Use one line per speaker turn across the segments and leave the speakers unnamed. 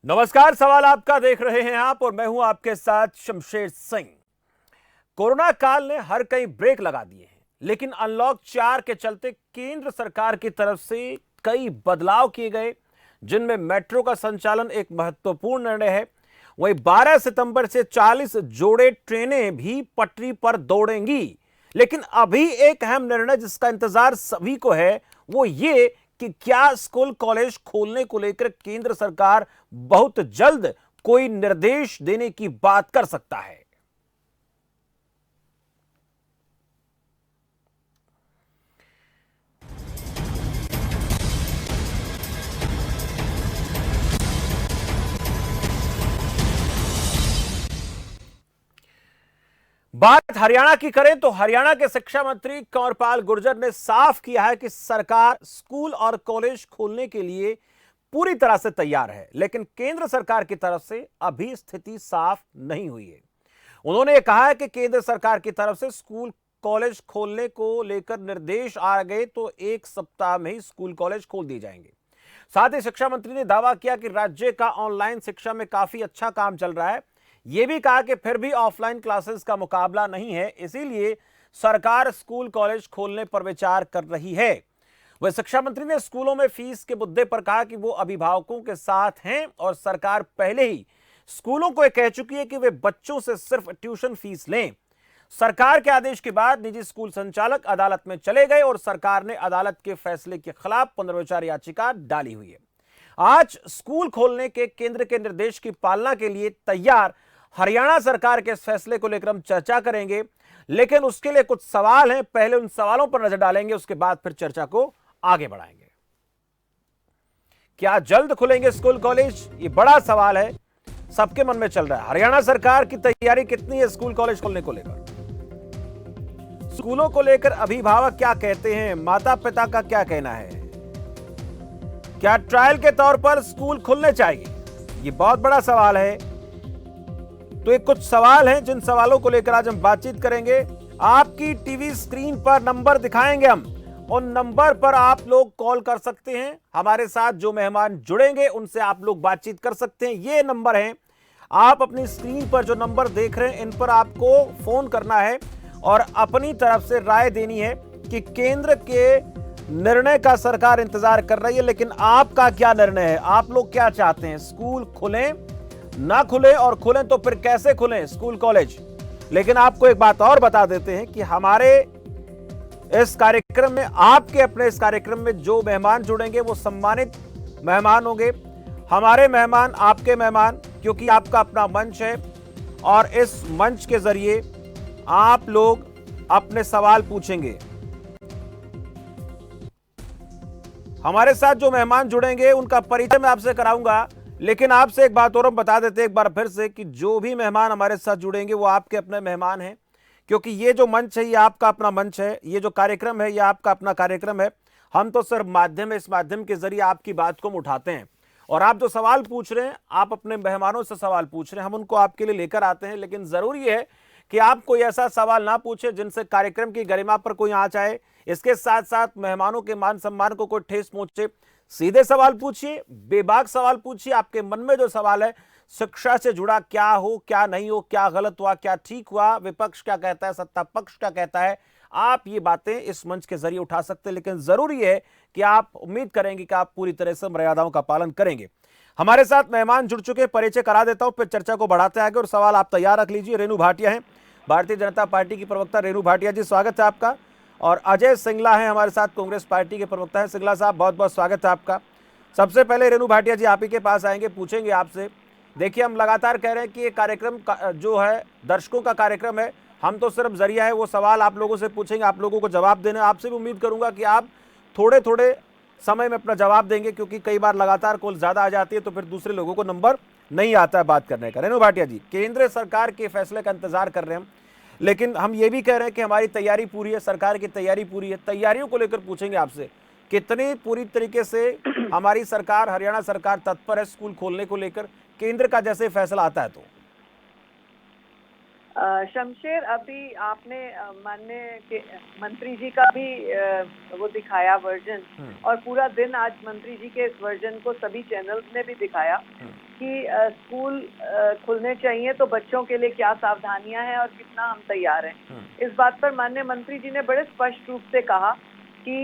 नमस्कार। सवाल आपका देख रहे हैं आप और मैं हूं आपके साथ शमशेर सिंह। कोरोना काल ने हर कहीं ब्रेक लगा दिए हैं, लेकिन अनलॉक 4 के चलते केंद्र सरकार की तरफ से कई बदलाव किए गए, जिनमें मेट्रो का संचालन एक महत्वपूर्ण निर्णय है। वहीं 12 सितंबर से 40 जोड़े ट्रेनें भी पटरी पर दौड़ेंगी। लेकिन अभी एक अहम निर्णय जिसका इंतजार सभी को है, वो ये कि क्या स्कूल कॉलेज खोलने को लेकर केंद्र सरकार बहुत जल्द कोई निर्देश देने की बात कर सकता है। बात हरियाणा की करें तो हरियाणा के शिक्षा मंत्री कंवरपाल गुर्जर ने साफ किया है कि सरकार स्कूल और कॉलेज खोलने के लिए पूरी तरह से तैयार है, लेकिन केंद्र सरकार की तरफ से अभी स्थिति साफ नहीं हुई है। उन्होंने कहा है कि केंद्र सरकार की तरफ से स्कूल कॉलेज खोलने को लेकर निर्देश आ गए तो 1 सप्ताह में ही स्कूल कॉलेज खोल दिए जाएंगे। साथ ही शिक्षा मंत्री ने दावा किया कि राज्य का ऑनलाइन शिक्षा में काफी अच्छा काम चल रहा है। यह भी कहा कि फिर भी ऑफलाइन क्लासेस का मुकाबला नहीं है, इसीलिए सरकार स्कूल कॉलेज खोलने पर विचार कर रही है। वह शिक्षा मंत्री ने स्कूलों में फीस के मुद्दे पर कहा कि वो अभिभावकों के साथ हैं और सरकार पहले ही स्कूलों को यह कह चुकी है कि वे बच्चों से सिर्फ ट्यूशन फीस लें। सरकार के आदेश के बाद निजी स्कूल संचालक अदालत में चले गए और सरकार ने अदालत के फैसले के खिलाफ पुनर्विचार याचिका डाली हुई है। आज स्कूल खोलने के केंद्र के निर्देश की पालना के लिए तैयार हरियाणा सरकार के इस फैसले को लेकर हम चर्चा करेंगे, लेकिन उसके लिए कुछ सवाल हैं। पहले उन सवालों पर नजर डालेंगे, उसके बाद फिर चर्चा को आगे बढ़ाएंगे। क्या जल्द खुलेंगे स्कूल कॉलेज? ये बड़ा सवाल है, सबके मन में चल रहा है। हरियाणा सरकार की तैयारी कितनी है स्कूल कॉलेज खोलने को लेकर? स्कूलों को लेकर अभिभावक क्या कहते हैं? माता पिता का क्या कहना है? क्या ट्रायल के तौर पर स्कूल खुलने चाहिए? ये बहुत बड़ा सवाल है। तो ये कुछ सवाल हैं जिन सवालों को लेकर आज हम बातचीत करेंगे। आपकी टीवी स्क्रीन पर नंबर दिखाएंगे हम, उन नंबर पर आप लोग कॉल कर सकते हैं। हमारे साथ जो मेहमान जुड़ेंगे उनसे आप लोग बातचीत कर सकते हैं। ये नंबर हैं, आप अपनी स्क्रीन पर जो नंबर देख रहे हैं इन पर आपको फोन करना है और अपनी तरफ से राय देनी है कि केंद्र के निर्णय का सरकार इंतजार कर रही है, लेकिन आपका क्या निर्णय है? आप लोग क्या चाहते हैं? स्कूल खुलें, ना खुले, और खुलें तो फिर कैसे खुलें स्कूल कॉलेज? लेकिन आपको एक बात और बता देते हैं कि हमारे इस कार्यक्रम में, आपके अपने इस कार्यक्रम में जो मेहमान जुड़ेंगे वो सम्मानित मेहमान होंगे। हमारे मेहमान आपके मेहमान, क्योंकि आपका अपना मंच है और इस मंच के जरिए आप लोग अपने सवाल पूछेंगे। हमारे साथ जो मेहमान जुड़ेंगे उनका परिचय मैं आपसे कराऊंगा, लेकिन आपसे एक बात और हम बता देते हैं एक बार फिर से कि जो भी मेहमान हमारे साथ जुड़ेंगे वो आपके अपने मेहमान हैं, क्योंकि ये जो मंच है ये आपका अपना मंच है, ये जो कार्यक्रम है ये आपका अपना कार्यक्रम है। हम तो सिर्फ माध्यम है, इस माध्यम के जरिए आपकी बात को हम उठाते हैं और आप जो सवाल पूछ रहे हैं, आप अपने मेहमानों से सवाल पूछ रहे हैं, हम उनको आपके लिए लेकर आते हैं। लेकिन जरूरी है कि आप कोई ऐसा सवाल ना पूछे जिनसे कार्यक्रम की गरिमा पर कोई आंच आए, इसके साथ साथ मेहमानों के मान सम्मान को कोई ठेस पहुंचे। सीधे सवाल पूछिए, बेबाक सवाल पूछिए। आपके मन में जो सवाल है शिक्षा से जुड़ा, क्या हो क्या नहीं हो, क्या गलत हुआ क्या ठीक हुआ, विपक्ष क्या कहता है, सत्ता पक्ष क्या कहता है, आप ये बातें इस मंच के जरिए उठा सकते हैं। लेकिन जरूरी है कि आप उम्मीद करेंगे कि आप पूरी तरह से मर्यादाओं का पालन करेंगे। हमारे साथ मेहमान जुड़ चुके, परिचय करा देता हूं, फिर चर्चा को बढ़ाते आगे। और सवाल आप तैयार रख लीजिए। रेणु भाटिया हैं, भारतीय जनता पार्टी की प्रवक्ता। रेणु भाटिया जी, स्वागत है आपका। और अजय सिंगला हैं हमारे साथ, कांग्रेस पार्टी के प्रवक्ता हैं। सिंगला साहब, बहुत बहुत स्वागत है आपका। सबसे पहले रेणु भाटिया जी, आप ही के पास आएंगे, पूछेंगे आपसे। देखिए, हम लगातार कह रहे हैं कि ये कार्यक्रम जो है दर्शकों का कार्यक्रम है, हम तो सिर्फ जरिया है। वो सवाल आप लोगों से पूछेंगे, आप लोगों को जवाब देना है। आपसे भी उम्मीद करूंगा कि आप थोड़े थोड़े समय में अपना जवाब देंगे, क्योंकि कई बार लगातार कॉल ज्यादा आ जाती है तो फिर दूसरे लोगों को नंबर नहीं आता है बात करने का। रेणु भाटिया जी, केंद्र सरकार के फैसले का इंतजार कर रहे हैं हम, लेकिन हम ये भी कह रहे हैं कि हमारी तैयारी पूरी है, सरकार की तैयारी पूरी है। तैयारियों को लेकर पूछेंगे आपसे, कितनी पूरी तरीके से हमारी सरकार, हरियाणा सरकार तत्पर है स्कूल खोलने को लेकर, केंद्र का जैसे फैसला आता है तो?
शमशेर, अभी आपने माननीय मंत्री जी का भी वो दिखाया वर्जन, और पूरा दिन आज मंत्री जी के इस वर्जन को सभी चैनल्स ने भी दिखाया। कि स्कूल खुलने चाहिए तो बच्चों के लिए क्या सावधानियां हैं और कितना हम तैयार हैं। इस बात पर माननीय मंत्री जी ने बड़े स्पष्ट रूप से कहा कि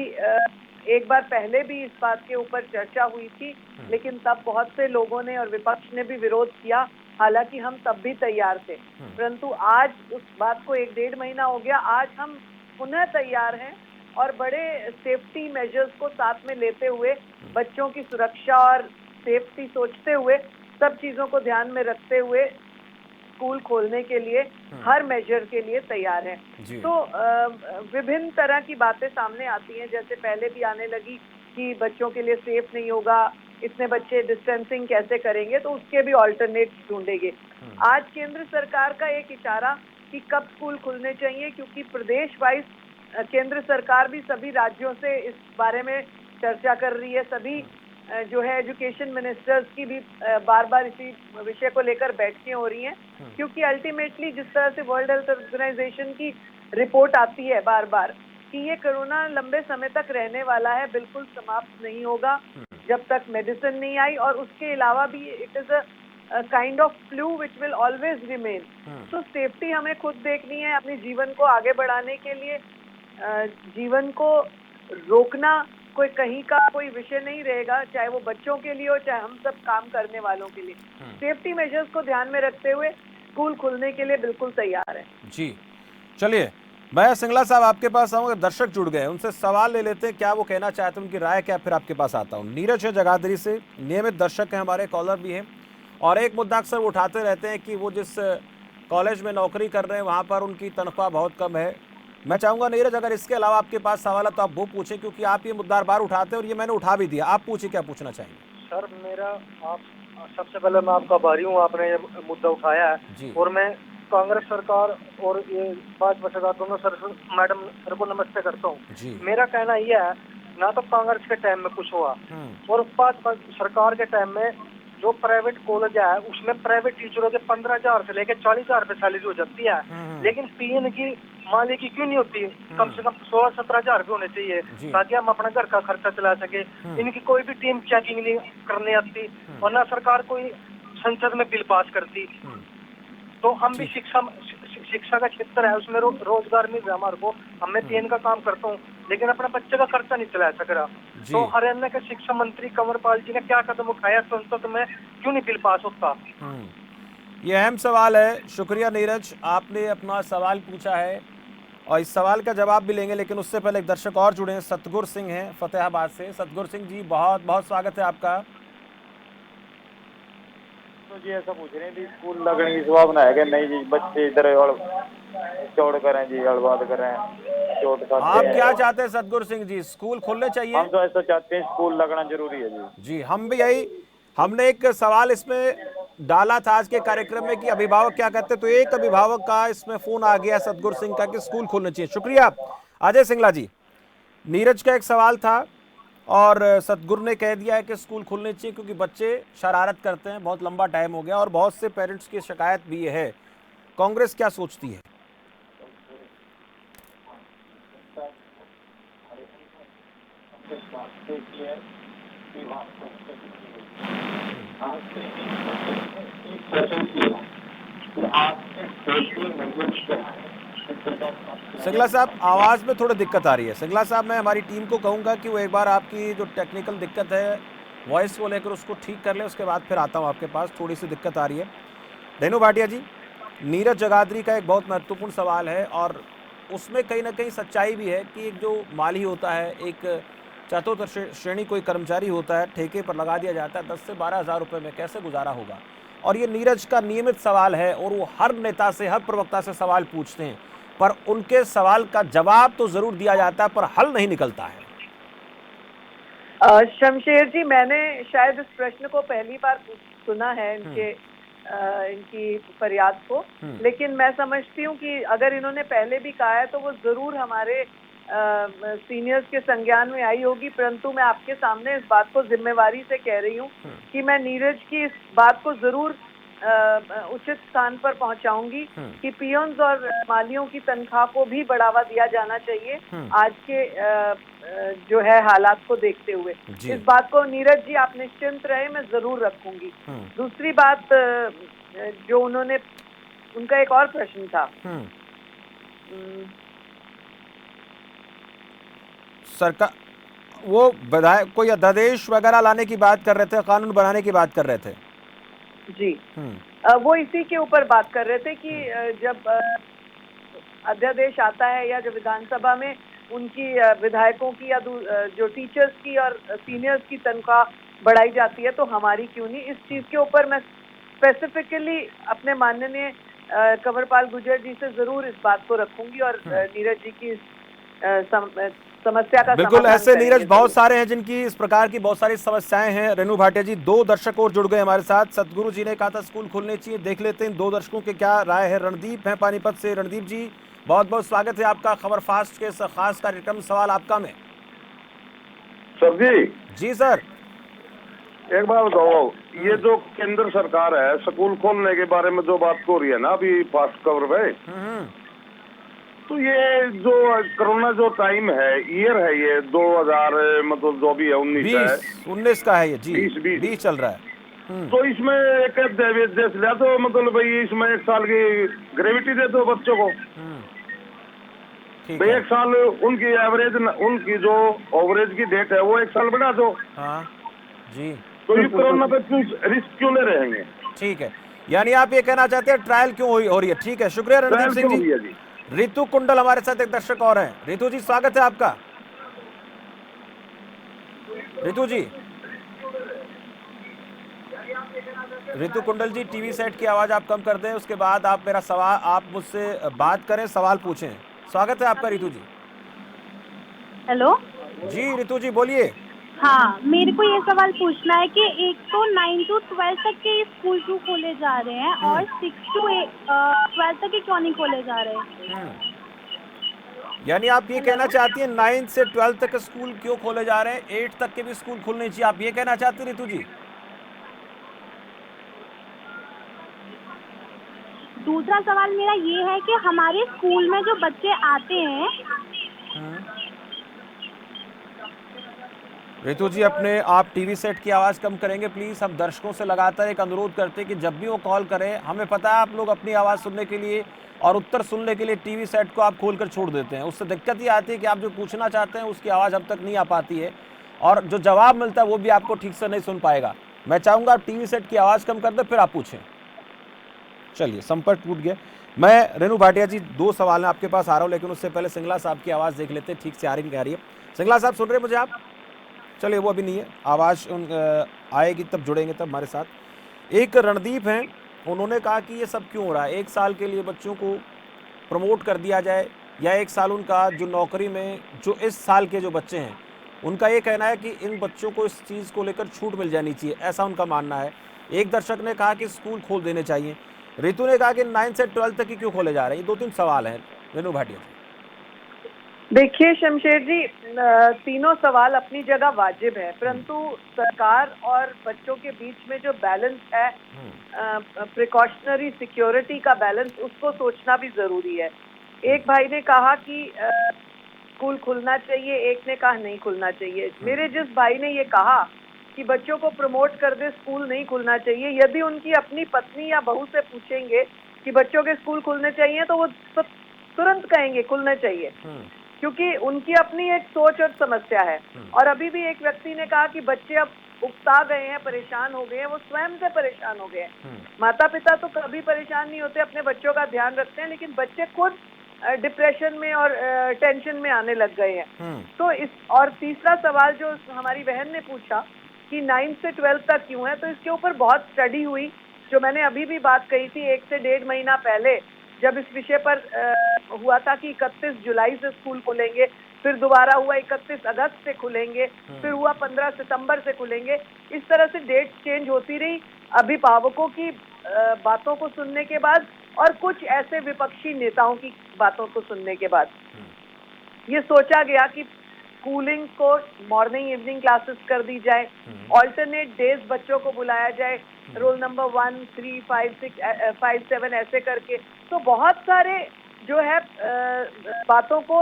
एक बार पहले भी इस बात के ऊपर चर्चा हुई थी, लेकिन तब बहुत से लोगों ने और विपक्ष ने भी विरोध किया, हालांकि हम तब भी तैयार थे। परंतु आज उस बात को 1-1.5 महीना हो गया, आज हम पुनः तैयार हैं और बड़े सेफ्टी मेजर्स को साथ में लेते हुए, बच्चों की सुरक्षा और सेफ्टी सोचते हुए, सब चीजों को ध्यान में रखते हुए स्कूल खोलने के लिए हर मेजर के लिए तैयार है। तो विभिन्न तरह की बातें सामने आती हैं, जैसे पहले भी आने लगी कि बच्चों के लिए सेफ नहीं होगा, इतने बच्चे डिस्टेंसिंग कैसे करेंगे, तो उसके भी ऑल्टरनेट ढूंढेंगे। आज केंद्र सरकार का एक इशारा कि कब स्कूल खुलने चाहिए, क्योंकि प्रदेश वाइज केंद्र सरकार भी सभी राज्यों से इस बारे में चर्चा कर रही है। सभी जो है एजुकेशन मिनिस्टर्स की भी बार बार इसी विषय को लेकर बैठकें हो रही हैं, क्योंकि अल्टीमेटली जिस तरह से वर्ल्ड हेल्थ ऑर्गेनाइजेशन की रिपोर्ट आती है बार बार कि ये कोरोना लंबे समय तक रहने वाला है, बिल्कुल समाप्त नहीं होगा जब तक मेडिसिन नहीं आई, और उसके अलावा भी it is a kind of flu which will always remain. तो सेफ्टी हमें खुद देखनी है अपने जीवन को आगे बढ़ाने के लिए। जीवन को रोकना कोई कहीं का कोई विषय नहीं रहेगा, चाहे वो बच्चों के लिए हो चाहे हम सब काम करने वालों के लिए। सेफ्टी मेजर्स को ध्यान में रखते हुए स्कूल खुलने के लिए बिल्कुल तैयार है।
जी, चलिए मैं सिंगला साहब आपके पास आऊंगा, दर्शक जुड़ गए उनसे सवाल ले लेते हैं, क्या वो कहना चाहते हैं, उनकी राय क्या, फिर आपके पास आता हूं। नीरज है जगाधरी से, नियमित दर्शक हैं हमारे, कॉलर भी हैं, और एक मुद्दा अक्सर उठाते रहते हैं कि वो जिस कॉलेज में नौकरी कर रहे हैं वहां पर उनकी तनख्वाह बहुत कम है। मैं चाहूंगा नीरज अगर इसके अलावा आपके पास सवाल है तो आप वो पूछें, क्योंकि आप ये मुद्दा बार उठाते हैं और ये मैंने उठा भी दिया। आप पूछिए, क्या पूछना चाहेंगे।
सर मेरा आप सबसे पहले मैं आपका आभारी हूँ, आपने ये मुद्दा उठाया है। और मैं कांग्रेस सरकार और ये भाजपा सरकार दोनों सर मैडम सर को नमस्ते करता हूँ। मेरा कहना ये है, ना तो कांग्रेस के टाइम में कुछ हुआ और भाजपा सरकार के टाइम में जो प्राइवेट कॉलेज है उसमें प्राइवेट टीचरों के 15,000 से लेकर 40,000 रुपए सैलरी हो जाती है, लेकिन पीएन की माली की क्यों नहीं होती? कम से कम 16-17,000 रुपए होने चाहिए ताकि हम अपना घर का खर्चा चला सके। इनकी कोई भी टीम चेकिंग नहीं करने आती और ना सरकार कोई संसद में बिल पास करती। तो हम भी शिक्षा का क्षेत्र है, उसमें रोजगार मिल रहा है हमारे को। मैं पीएन का काम करता हूँ लेकिन अपने बच्चे का खर्चा नहीं चला सक रहा। तो हरियाणा के शिक्षा मंत्री कंवरपाल जी ने क्या कदम उठाया, संसद में क्यों नहीं बिल पास होता?
ये अहम सवाल है। शुक्रिया नीरज, आपने अपना सवाल पूछा है और इस सवाल का जवाब भी लेंगे, लेकिन उससे पहले एक दर्शक और जुड़े हैं, सतगुर सिंह हैं फतेहाबाद से। सतगुर सिंह जी, बहुत बहुत स्वागत है आपका।
तो जी ऐसा पूछ रहे हैं जी, स्कूल लगने की संभावना है कि नहीं जी? बच्चे इधर चोट करें जी, हड़बाद करें, चोट खाते
आप
हैं।
क्या चाहते हैं सतगुर सिंह जी, स्कूल खुलने चाहिए?
हम तो ऐसा चाहते हैं, स्कूल लगना जरूरी है जी।
जी, हम भी यही, हमने एक सवाल इसमें डाला था आज के कार्यक्रम में कि अभिभावक क्या कहते हैं, तो एक अभिभावक का इसमें फोन आ गया सतगुर सिंह का कि स्कूल खोलने चाहिए। शुक्रिया अजय सिंगला जी। नीरज का एक सवाल था और सतगुर ने कह दिया है कि स्कूल खुलने चाहिए, क्योंकि बच्चे शरारत करते हैं, बहुत लंबा टाइम हो गया और बहुत से पेरेंट्स की शिकायत भी है। कांग्रेस क्या सोचती है? सिंगला साहब, आवाज में थोड़ी दिक्कत आ रही है। सिंगला साहब, मैं हमारी टीम को कहूंगा कि वो एक बार आपकी जो टेक्निकल दिक्कत है वॉइस को लेकर उसको ठीक कर ले, उसके बाद फिर आता हूं आपके पास। थोड़ी सी दिक्कत आ रही है। रेणु भाटिया जी, नीरज जगाधरी का एक बहुत महत्वपूर्ण सवाल है और उसमें कहीं ना कहीं सच्चाई भी है कि एक जो माली होता है, एक चतुर्थ श्रेणी कोई कर्मचारी होता है, ठेके पर लगा दिया जाता है, 10 से 12,000 रुपये में कैसे गुजारा होगा। और ये नीरज का नियमित सवाल है और वो हर नेता से, हर प्रवक्ता से सवाल पूछते हैं, पर उनके सवाल का जवाब तो जरूर दिया जाता है पर हल नहीं निकलता है।
शमशेर जी, मैंने शायद इस प्रश्न को पहली बार सुना है, इनकी फरियाद को, लेकिन मैं समझती हूँ कि अगर इन्होंने पहले भी कहा है तो वो जरूर हमारे सीनियर्स के संज्ञान में आई होगी। परंतु मैं आपके सामने इस बात को जिम्मेवारी से कह रही हूँ कि मैं नीरज की इस बात को जरूर उचित स्थान पर पहुंचाऊंगी कि पियोन्स और मालियों की तनख्वाह को भी बढ़ावा दिया जाना चाहिए आज के जो है हालात को देखते हुए। इस बात को नीरज जी आप निश्चिंत रहे, मैं जरूर रखूंगी। दूसरी बात जो उनका एक और प्रश्न था,
सरकार वो विधायक कोई अध्यादेश वगैरह लाने की बात कर रहे थे, कानून बनाने की बात कर रहे थे
जी। वो इसी के ऊपर बात कर रहे थे कि जब अध्यादेश आता है या जब विधानसभा में उनकी विधायकों की या जो टीचर्स की और सीनियर्स की तनख्वाह बढ़ाई जाती है तो हमारी क्यों नहीं। इस चीज के ऊपर मैं स्पेसिफिकली अपने माननीय कंवरपाल गुर्जर जी से जरूर इस बात को रखूंगी और नीरज जी की समस्या का
बिल्कुल ऐसे नीरज बहुत सारे हैं जिनकी इस प्रकार की बहुत सारी समस्याएं हैं। रेणु भाटिया जी, 2 दर्शक और जुड़ गए हमारे साथ। सतगुरु जी ने कहा था स्कूल खोलने चाहिए, देख लेते हैं 2 दर्शकों के क्या राय है। रणदीप है पानीपत से। रणदीप जी बहुत बहुत स्वागत है आपका खबर फास्ट के इस खास कार्यक्रम सवाल आपका में।
सर
जी सर,
एक बात बताओ, ये जो केंद्र सरकार है स्कूल खोलने के बारे में जो बात हो रही है ना अभी फास्ट खबर में, तो ये जो कोरोना जो टाइम है ईयर है ये 2000 मतलब जो भी है
19 का है ये जी, 20 चल रहा है।
तो इसमें एक देश लिया तो मतलब भाई इसमें 1 साल की ग्रेविटी दे दो बच्चों को। भाई 1 साल उनकी एवरेज, उनकी जो ओवरेज की डेट है वो 1 साल बढ़ा दो।
हाँ जी।
तो ये कोरोना पे क्यों रिस्क क्यों ले रहेंगे?
ठीक है, यानी आप ये कहना चाहते हैं ट्रायल क्यों हो रही है। ठीक है, शुक्रिया रणदीप सिंह जी। रितु कुंडल हमारे साथ एक दर्शक और हैं। रितु जी स्वागत है आपका। रितु जी, रितु कुंडल जी टीवी सेट की आवाज आप कम कर दें, उसके बाद आप मेरा सवाल, आप मुझसे बात करें, सवाल पूछें। स्वागत है आपका रितु जी।
हेलो
जी रितु जी बोलिए।
हाँ, मेरे को ये सवाल पूछना है कि एक तो 9 to 12 तक के स्कूल क्यों खोले जा रहे हैं और 6 to 12 तक के क्यों नहीं खोले जा रहे हैं।
यानी आप ये कहना चाहती हैं 9 से 12 तक के स्कूल क्यों खोले जा रहे हैं, 8 तक के भी स्कूल खुलने चाहिए, आप ये कहना चाहती हैं रितु जी।
दूसरा सवाल मेरा ये है कि हमारे स्कूल में जो बच्चे आते हैं।
रितु जी अपने आप टीवी सेट की आवाज कम करेंगे प्लीज। हम दर्शकों से लगातार एक अनुरोध करते हैं कि जब भी वो कॉल करें, हमें पता है आप लोग अपनी आवाज सुनने के लिए और उत्तर सुनने के लिए टीवी सेट को आप खोलकर छोड़ देते हैं। उससे दिक्कत ये आती है कि आप जो पूछना चाहते हैं उसकी आवाज अब तक नहीं आ पाती है और जो जवाब मिलता है वो भी आपको ठीक से नहीं सुन पाएगा। मैं चाहूंगा आप टीवी सेट की आवाज कम कर दें फिर आप पूछें। चलिए संपर्क टूट गया। मैं रेणु भाटिया जी 2 सवाल आपके पास आ रहा हूं, लेकिन उससे पहले सिंगला साहब की आवाज देख लेते हैं, ठीक से आ रही है। सिंगला साहब सुन रहे हैं मुझे आप? चलिए वो अभी नहीं है, आवाज आएगी तब जुड़ेंगे तब हमारे साथ। एक रणदीप हैं, उन्होंने कहा कि ये सब क्यों हो रहा है, 1 साल के लिए बच्चों को प्रमोट कर दिया जाए या 1 साल उनका जो नौकरी में जो इस साल के जो बच्चे हैं उनका ये कहना है कि इन बच्चों को इस चीज़ को लेकर छूट मिल जानी चाहिए, ऐसा उनका मानना है। एक दर्शक ने कहा कि स्कूल खोल देने चाहिए। रितु ने कहा कि 9 से 12 तक ही क्यों खोले जा रहे हैं। ये 2-3 सवाल हैं रेणु भाटिया जी।
देखिए शमशेर जी, तीनों सवाल अपनी जगह वाजिब है, परंतु सरकार और बच्चों के बीच में जो बैलेंस है, प्रिकॉशनरी सिक्योरिटी का बैलेंस, उसको सोचना भी जरूरी है। एक भाई ने कहा कि स्कूल खुलना चाहिए, एक ने कहा नहीं खुलना चाहिए। मेरे जिस भाई ने ये कहा कि बच्चों को प्रमोट कर दे, स्कूल नहीं खुलना चाहिए, यदि उनकी अपनी पत्नी या बहू से पूछेंगे कि बच्चों के स्कूल खुलने चाहिए तो वो तुरंत कहेंगे खुलने चाहिए, क्योंकि उनकी अपनी एक सोच और समस्या है। और अभी भी एक व्यक्ति ने कहा कि बच्चे अब उकता गए हैं, परेशान हो गए हैं, वो स्वयं से परेशान हो गए हैं। माता पिता तो कभी परेशान नहीं होते, अपने बच्चों का ध्यान रखते हैं, लेकिन बच्चे खुद डिप्रेशन में और टेंशन में आने लग गए हैं। तो और तीसरा सवाल जो हमारी बहन ने पूछा कि 9 से 12 तक क्यों है, तो इसके ऊपर बहुत स्टडी हुई, जो मैंने अभी भी बात कही थी 1 से 1.5 महीना पहले, जब इस विषय पर हुआ था कि 31 जुलाई से स्कूल खुलेंगे, फिर दोबारा हुआ 31 अगस्त से खुलेंगे, फिर हुआ 15 सितंबर से खुलेंगे। इस तरह से डेट चेंज होती रही अभिभावकों की बातों को सुनने के बाद और कुछ ऐसे विपक्षी नेताओं की बातों को सुनने के बाद ये सोचा गया कि स्कूलिंग को मॉर्निंग इवनिंग क्लासेस कर दी जाए, ऑल्टरनेट डेज बच्चों को बुलाया जाए, रोल नंबर 1, 3, 5, 6, 5, 7 ऐसे करके। तो बहुत सारे जो है बातों को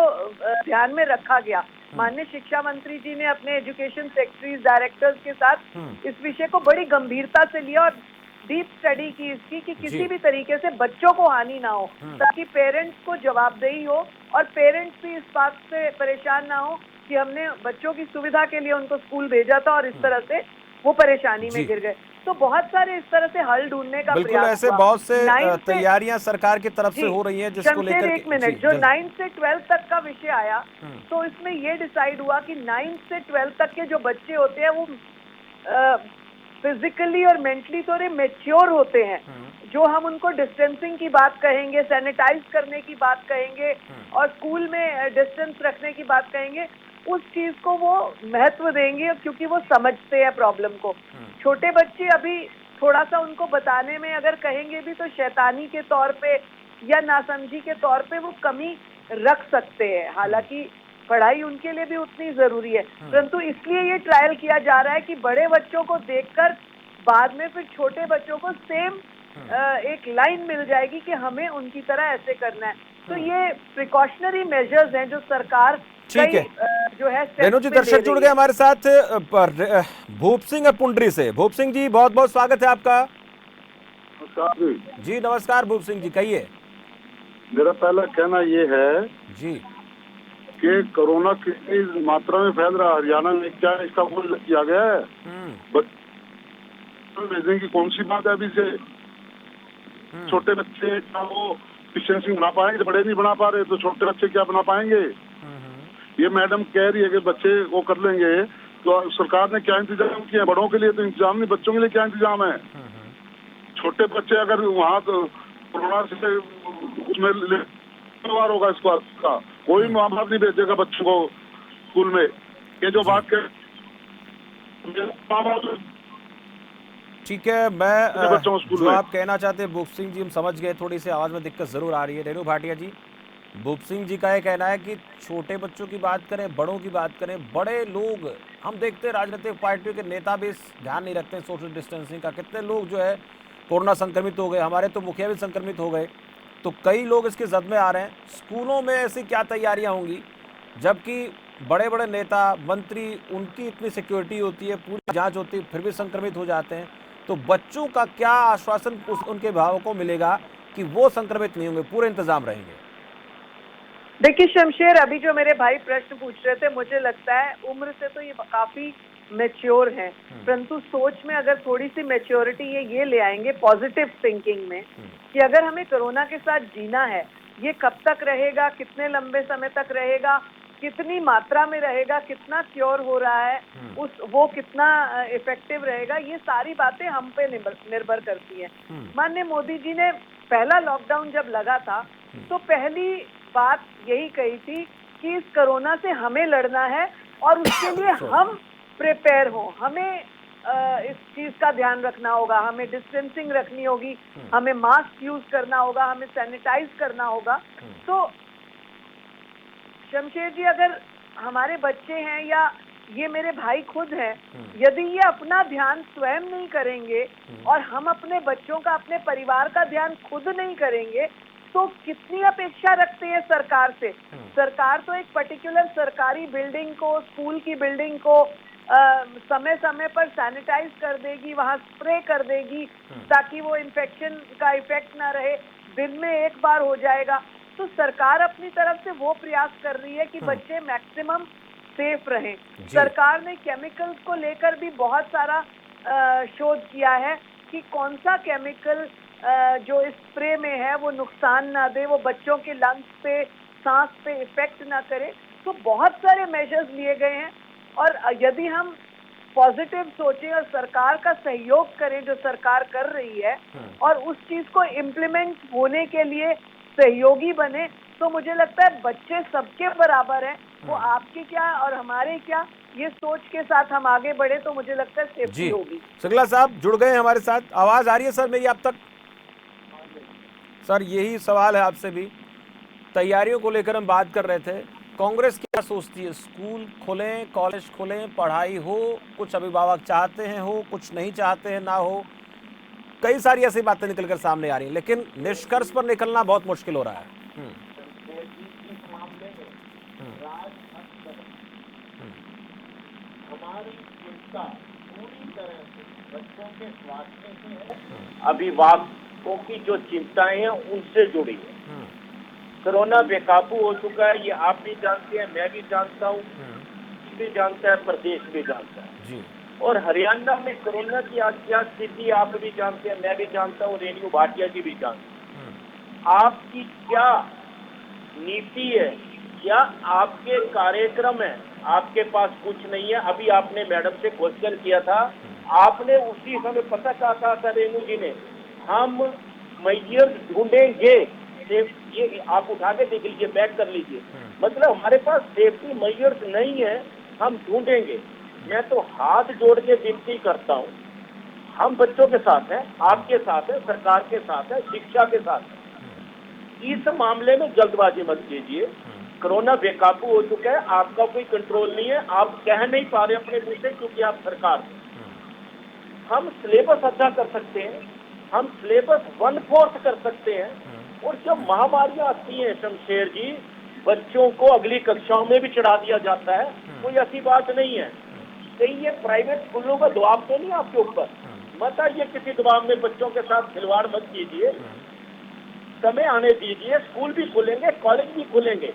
ध्यान में रखा गया। माननीय शिक्षा मंत्री जी ने अपने एजुकेशन सेक्रेटरीज, डायरेक्टर्स के साथ इस विषय को बड़ी गंभीरता से लिया और डीप स्टडी की इसकी कि किसी भी तरीके से बच्चों को हानि ना हो, ताकि पेरेंट्स को जवाबदेही हो और पेरेंट्स भी इस बात से परेशान ना हो कि हमने बच्चों की सुविधा के लिए उनको स्कूल भेजा था और इस तरह से वो परेशानी में गिर गए। तो बहुत सारे इस तरह से हल ढूंढने का
बिल्कुल
प्रयास
ऐसे
हुआ।
बहुत से तैयारियां सरकार की तरफ से हो रही हैं जिसको लेकर
एक मिनट, जो 9 से 12 तक का विषय आया तो इसमें ये डिसाइड हुआ कि 9 से 12 तक के जो बच्चे होते हैं वो फिजिकली और मेंटली थोड़े मेच्योर होते हैं। जो हम उनको डिस्टेंसिंग की बात कहेंगे, सैनिटाइज करने की बात कहेंगे और स्कूल में डिस्टेंस रखने की बात कहेंगे, उस चीज को वो महत्व देंगे क्योंकि वो समझते हैं प्रॉब्लम को। छोटे बच्चे अभी थोड़ा सा उनको बताने में अगर कहेंगे भी तो शैतानी के तौर पे या नासमझी के तौर पे वो कमी रख सकते हैं। हालांकि पढ़ाई उनके लिए भी उतनी जरूरी है, परंतु इसलिए ये ट्रायल किया जा रहा है कि बड़े बच्चों को देखकर बाद में फिर छोटे बच्चों को सेम एक लाइन मिल जाएगी कि हमें उनकी तरह ऐसे करना है। तो ये प्रिकॉशनरी मेजर्स हैं जो सरकार
ठीक है
जो है।
रेणु जी, दर्शक जुड़ गए हमारे साथ भूप सिंह पुंडरी से। भूप सिंह जी, बहुत बहुत स्वागत है आपका।
नमस्कार
जी नमस्कार भूप सिंह जी, कहिए।
मेरा पहला कहना ये है
जी
कि कोरोना कितनी मात्रा में फैल रहा है हरियाणा में, क्या इसका कोई किया गया है? भेजने की कौन सी बात है अभी से? छोटे बच्चे क्या वो डिस्टेंसिंग बना पाएंगे? बड़े नहीं बना पा रहे तो छोटे बच्चे क्या बना पाएंगे? ये मैडम कह रही है कि बच्चे वो कर लेंगे, तो सरकार ने क्या इंतजाम किया? बड़ों के लिए तो इंतजाम नहीं, बच्चों के लिए क्या इंतजाम है? छोटे बच्चे अगर वहाँ कोरोना से उसमें व्यवहार होगा इस बात का, कोई माँ बाप नहीं भेजेगा बच्चों को स्कूल में। ये जो बात कर
ठीक है, मैं जो आप कहना चाहते हैं भूप सिंह जी हम समझ गए। थोड़ी सी आवाज में दिक्कत जरूर आ रही है। रेणु भाटिया जी, भूप सिंह जी का ये कहना है कि छोटे बच्चों की बात करें, बड़ों की बात करें, बड़े लोग हम देखते हैं राजनीतिक पार्टियों के नेता भी ध्यान नहीं रखते हैं सोशल डिस्टेंसिंग का। कितने लोग जो है कोरोना संक्रमित हो गए, हमारे तो मुखिया भी संक्रमित हो गए, तो कई लोग इसके जद में आ रहे हैं। स्कूलों में ऐसी क्या तैयारियां होंगी जबकि बड़े बड़े नेता मंत्री, उनकी इतनी सिक्योरिटी होती है, पूरी जांच होती है, फिर भी संक्रमित हो जाते हैं। तो बच्चों का क्या आश्वासन उनके अभिभावकों को मिलेगा कि वो संक्रमित नहीं होंगे, पूरे इंतजाम रहेंगे?
देखिए शमशेर, अभी जो मेरे भाई प्रश्न पूछ रहे थे, मुझे लगता है उम्र से तो ये काफी मैच्योर है, परंतु सोच में अगर थोड़ी सी मैच्योरिटी ये ले आएंगे पॉजिटिव थिंकिंग में कि अगर हमें कोरोना के साथ जीना है, ये कब तक रहेगा, कितने लंबे समय तक रहेगा, कितनी मात्रा में रहेगा, कितना क्योर हो रहा है, वो कितना इफेक्टिव रहेगा, ये सारी बातें हम पे निर्भर करती हैं। माननीय मोदी जी ने पहला लॉकडाउन जब लगा था तो पहली बात यही कही थी कि इस कोरोना से हमें लड़ना है और उसके लिए हम प्रिपेयर हो, हमें इस चीज का ध्यान रखना होगा, हमें डिस्टेंसिंग रखनी होगी, हमें मास्क यूज करना होगा, हमें सैनिटाइज करना होगा। तो शमशेर जी, अगर हमारे बच्चे हैं या ये मेरे भाई खुद हैं, यदि ये अपना ध्यान स्वयं नहीं करेंगे और हम अपने बच्चों का, अपने परिवार का ध्यान खुद नहीं करेंगे तो कितनी अपेक्षा रखते हैं सरकार से? सरकार तो एक पर्टिकुलर सरकारी बिल्डिंग को, स्कूल की बिल्डिंग को समय समय पर सैनिटाइज कर देगी, वहां स्प्रे कर देगी ताकि वो इन्फेक्शन का इफेक्ट ना रहे, दिन में एक बार हो जाएगा। तो सरकार अपनी तरफ से वो प्रयास कर रही है कि बच्चे मैक्सिमम सेफ रहें। सरकार ने केमिकल्स को लेकर भी बहुत सारा शोध किया है कि कौन सा केमिकल जो इस स्प्रे में है वो नुकसान ना दे, वो बच्चों के लंग्स पे, सांस पे इफेक्ट ना करे। तो बहुत सारे मेजर्स लिए गए हैं और यदि हम पॉजिटिव सोचें और सरकार का सहयोग करें जो सरकार कर रही है और उस चीज को इम्प्लीमेंट होने के लिए सहयोगी बने, तो मुझे लगता है बच्चे सबके बराबर हैं, वो आपके क्या और हमारे क्या, ये सोच के साथ हम आगे बढ़े तो मुझे लगता है सेफ्टी होगी।
शुक्ला साहब जुड़ गए हमारे साथ, आवाज आ रही है सर मेरी आप तक? सर यही सवाल है आपसे भी, तैयारियों को लेकर हम बात कर रहे थे, कांग्रेस क्या सोचती है? स्कूल खोलें, कॉलेज खोलें, पढ़ाई हो, कुछ अभिभावक चाहते हैं हो, कुछ नहीं चाहते हैं ना हो, कई सारी ऐसी बातें निकलकर सामने आ रही हैं, लेकिन निष्कर्ष पर निकलना बहुत मुश्किल हो रहा है।
हमारी चिंता पूरी तरह से बच्चों के स्वास्थ्य से है, अभिभावकों की जो चिंताएं हैं उनसे जुड़ी है। कोरोना बेकाबू हो चुका है, ये आप भी जानते हैं, मैं भी जानता हूँ, भी जानता है, प्रदेश भी जानता है
जी।
और हरियाणा में कोरोना की आज क्या स्थिति आप भी जानते हैं, मैं भी जानता हूँ, रेणु भाटिया जी भी जानते हैं। आपकी क्या नीति है, क्या आपके कार्यक्रम है, आपके पास कुछ नहीं है। अभी आपने मैडम से क्वेश्चन किया था, आपने उसी समय पता क्या कहा था रेणु जी ने, हम मेजर ढूंढेंगे। ये आप उठा के देख लीजिए, बैक कर लीजिए, मतलब हमारे पास सेफ्टी मेजर्स नहीं है, हम ढूंढेंगे। मैं तो हाथ जोड़ के विनती करता हूँ, हम बच्चों के साथ हैं, आपके साथ हैं, सरकार के साथ है, शिक्षा के साथ है। इस मामले में जल्दबाजी मत कीजिए। कोरोना बेकाबू हो चुका है, आपका कोई कंट्रोल नहीं है, आप कह नहीं पा रहे अपने मुंह से क्योंकि आप सरकार हैं। हम सिलेबस अच्छा कर सकते हैं, हम सिलेबस 1/4 कर सकते हैं, और जब महामारियां आती हैं शमशेर जी, बच्चों को अगली कक्षाओं में भी चढ़ा दिया जाता है, कोई ऐसी बात नहीं है। कहीं ये प्राइवेट स्कूलों का दबाव तो नहीं आपके ऊपर, मत आइए किसी दबाव में, बच्चों के साथ खिलवाड़ मत कीजिए, समय आने दीजिए, स्कूल भी खुलेंगे, कॉलेज भी खुलेंगे,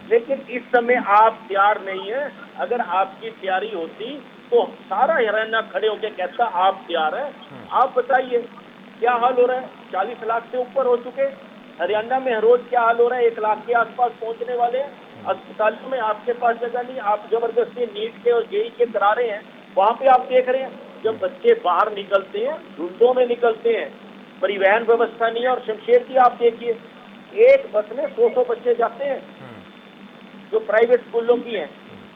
लेकिन इस समय आप तैयार नहीं है। अगर आपकी तैयारी होती तो सारा हरियाणा खड़े होकर कहता आप तैयार है। आप बताइए क्या हाल हो रहा है, 40 लाख से ऊपर हो चुके हरियाणा में, हर रोज क्या हाल हो रहा है, 1 लाख के आसपास पहुंचने वाले हैं। अस्पतालों में आपके पास जगह नहीं, आप जबरदस्ती नीट के और जेई के करा रहे हैं, वहां पे आप देख रहे हैं जब बच्चे बाहर निकलते हैं, झुंडों में निकलते हैं, परिवहन व्यवस्था नहीं है। और शमशेर जी आप देखिए, एक बस में 100 बच्चे जाते हैं जो प्राइवेट स्कूलों की हैं।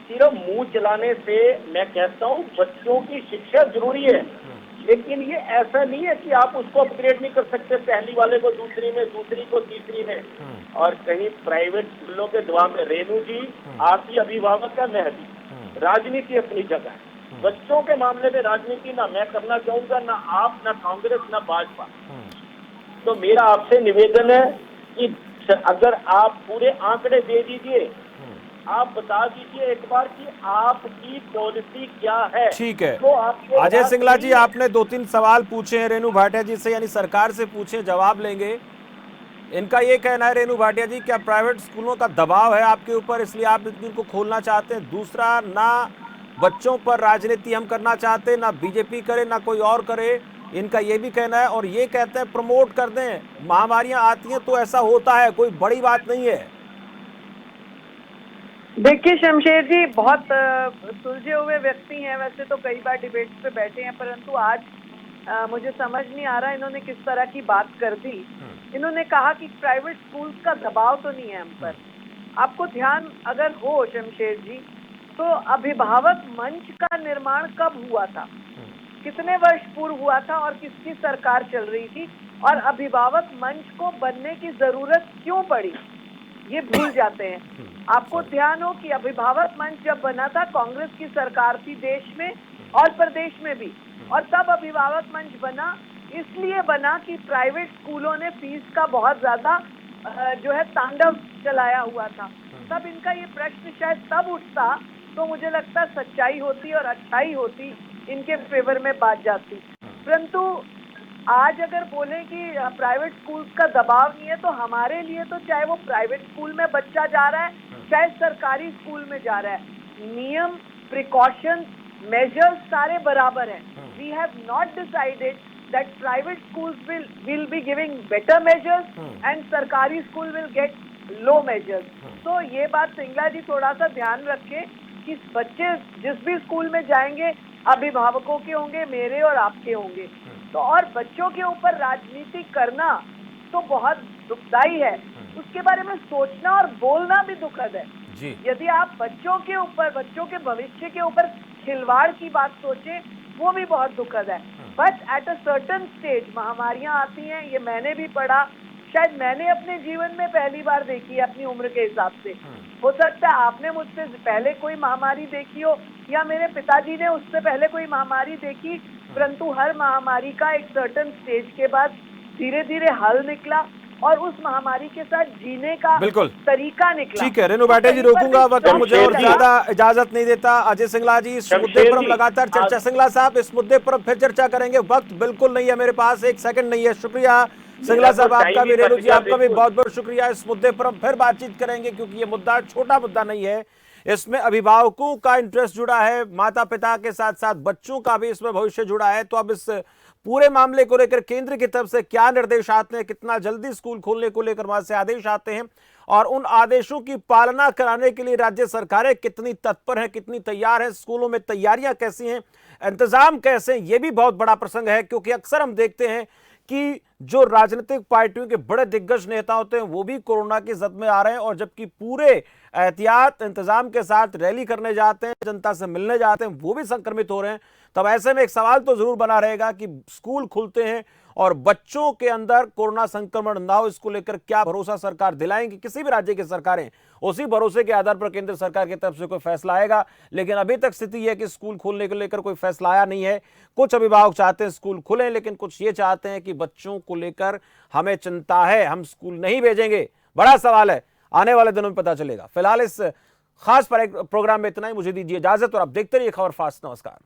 सिर्फ मुंह चलाने से मैं कहता हूँ बच्चों की शिक्षा जरूरी है, लेकिन ये ऐसा नहीं है कि आप उसको अपग्रेड नहीं कर सकते, पहली वाले को दूसरी में, दूसरी को तीसरी में। और कहीं प्राइवेट स्कूलों के दबाव में, रेणु जी आप ही अभिभावक है, मैं भी, राजनीति अपनी जगह है, बच्चों के मामले में राजनीति ना मैं करना चाहूंगा, ना आप, ना कांग्रेस, ना भाजपा। तो मेरा आपसे निवेदन है कि अगर आप पूरे आंकड़े दे दीजिए, आप बता दीजिए एक बार कि आपकी पॉलिसी क्या है।
ठीक है,
तो
अजय सिंगला जी, आपने 2-3 सवाल पूछे हैं रेणु भाटिया जी से, यानी सरकार से पूछे, जवाब लेंगे। इनका ये कहना है रेणु भाटिया जी, क्या प्राइवेट स्कूलों का दबाव है आपके ऊपर इसलिए आप इनको खोलना चाहते हैं? दूसरा, ना बच्चों पर राजनीति हम करना चाहते, ना बीजेपी करे, ना कोई और करे, इनका ये भी कहना है। और ये कहते हैं प्रमोट कर दें, महामारियां आती हैं तो ऐसा होता है, कोई बड़ी बात नहीं है।
देखिए शमशेर जी, बहुत सुलझे हुए व्यक्ति हैं, वैसे तो कई बार डिबेट्स पे बैठे हैं, परंतु आज मुझे समझ नहीं आ रहा इन्होंने किस तरह की बात कर दी। इन्होंने कहा कि प्राइवेट स्कूल्स का दबाव तो नहीं है हम पर। आपको ध्यान अगर हो शमशेर जी, तो अभिभावक मंच का निर्माण कब हुआ था, कितने वर्ष पूर्व हुआ था और किसकी सरकार चल रही थी, और अभिभावक मंच को बनने की जरूरत क्यों पड़ी, ये भूल जाते हैं। आपको ध्यान हो कि अभिभावक मंच जब बना था, कांग्रेस की सरकार थी देश में और प्रदेश में भी, और तब अभिभावक मंच बना, इसलिए बना कि प्राइवेट स्कूलों ने फीस का बहुत ज्यादा जो है तांडव चलाया हुआ था। तब इनका ये प्रश्न शायद तब उठता तो मुझे लगता सच्चाई होती और अच्छाई होती, इनके फेवर में बात जाती। परंतु आज अगर बोले कि प्राइवेट स्कूल्स का दबाव नहीं है, तो हमारे लिए तो चाहे वो प्राइवेट स्कूल में बच्चा जा रहा है, चाहे सरकारी स्कूल में जा रहा है, नियम, प्रिकॉशंस, मेजर्स सारे बराबर हैं। We have not decided that private schools will be giving better measures and सरकारी school will get low measures. तो ये बात सिंगला जी थोड़ा सा ध्यान रखें कि बच्चे जिस भी स्कूल में जाएंगे अभिभावकों के होंगे, मेरे और आपके होंगे। तो और बच्चों के ऊपर राजनीति करना तो बहुत दुखदाई है, उसके बारे में सोचना और बोलना भी दुखद है जी। यदि आप बच्चों के ऊपर, बच्चों के भविष्य के ऊपर खिलवाड़ की बात सोचें, वो भी बहुत दुखद है। But at a certain stage महामारियां आती हैं, ये मैंने भी पढ़ा, शायद मैंने अपने जीवन में पहली बार देखी है अपनी उम्र के हिसाब से, हो सकता है आपने मुझसे पहले कोई महामारी देखी हो या मेरे पिताजी ने उससे पहले कोई महामारी देखी, परंतु हर महामारी का एक सर्टेन स्टेज के बाद धीरे धीरे हल निकला और उस महामारी के साथ जीने का
बिल्कुल
तरीका निकला।
ठीक है रेणु बाटे जी, रोकूंगा, वक्त मुझे और ज्यादा इजाजत नहीं देता। अजय सिंगला जी, इस मुद्दे पर हम लगातार चर्चा, सिंगला साहब इस मुद्दे पर फिर चर्चा करेंगे, वक्त बिल्कुल नहीं है मेरे पास, एक सेकंड नहीं है। शुक्रिया सिंगला साहब आपका भी, रेणु जी आपका भी बहुत बहुत शुक्रिया। इस मुद्दे पर हम फिर बातचीत करेंगे क्योंकि ये मुद्दा छोटा मुद्दा नहीं है, इसमें अभिभावकों का इंटरेस्ट जुड़ा है, माता पिता के साथ साथ बच्चों का भी इसमें भविष्य जुड़ा है। तो अब इस पूरे मामले को लेकर केंद्र की तरफ से क्या निर्देश आते हैं, कितना जल्दी स्कूल खोलने को लेकर वहां से आदेश आते हैं और उन आदेशों की पालना कराने के लिए राज्य सरकारें कितनी तत्पर हैं, कितनी तैयार हैं, स्कूलों में तैयारियां कैसी हैं, इंतजाम कैसे हैं, यह भी बहुत बड़ा प्रसंग है। क्योंकि अक्सर हम देखते हैं कि जो राजनीतिक पार्टियों के बड़े दिग्गज नेता होते हैं वो भी कोरोना की जद में आ रहे हैं और जबकि पूरे एहतियात इंतजाम के साथ रैली करने जाते हैं, जनता से मिलने जाते हैं, वो भी संक्रमित हो रहे हैं। तब ऐसे में एक सवाल तो जरूर बना रहेगा कि स्कूल खुलते हैं और बच्चों के अंदर कोरोना संक्रमण ना हो, इसको लेकर क्या भरोसा सरकार दिलाएंगी। किसी भी राज्य की सरकारें उसी भरोसे के आधार पर केंद्र सरकार की तरफ से कोई फैसला आएगा, लेकिन अभी तक स्थिति यह है कि स्कूल खोलने को लेकर कोई फैसला आया नहीं है। कुछ अभिभावक चाहते हैं स्कूल खुले, लेकिन कुछ ये चाहते हैं कि बच्चों को लेकर हमें चिंता है, हम स्कूल नहीं भेजेंगे। बड़ा सवाल है, आने वाले दिनों में पता चलेगा। फिलहाल इस खास प्रोग्राम में इतना ही, मुझे दीजिए इजाजत और आप देखते रहिए खबर फास्ट। नमस्कार।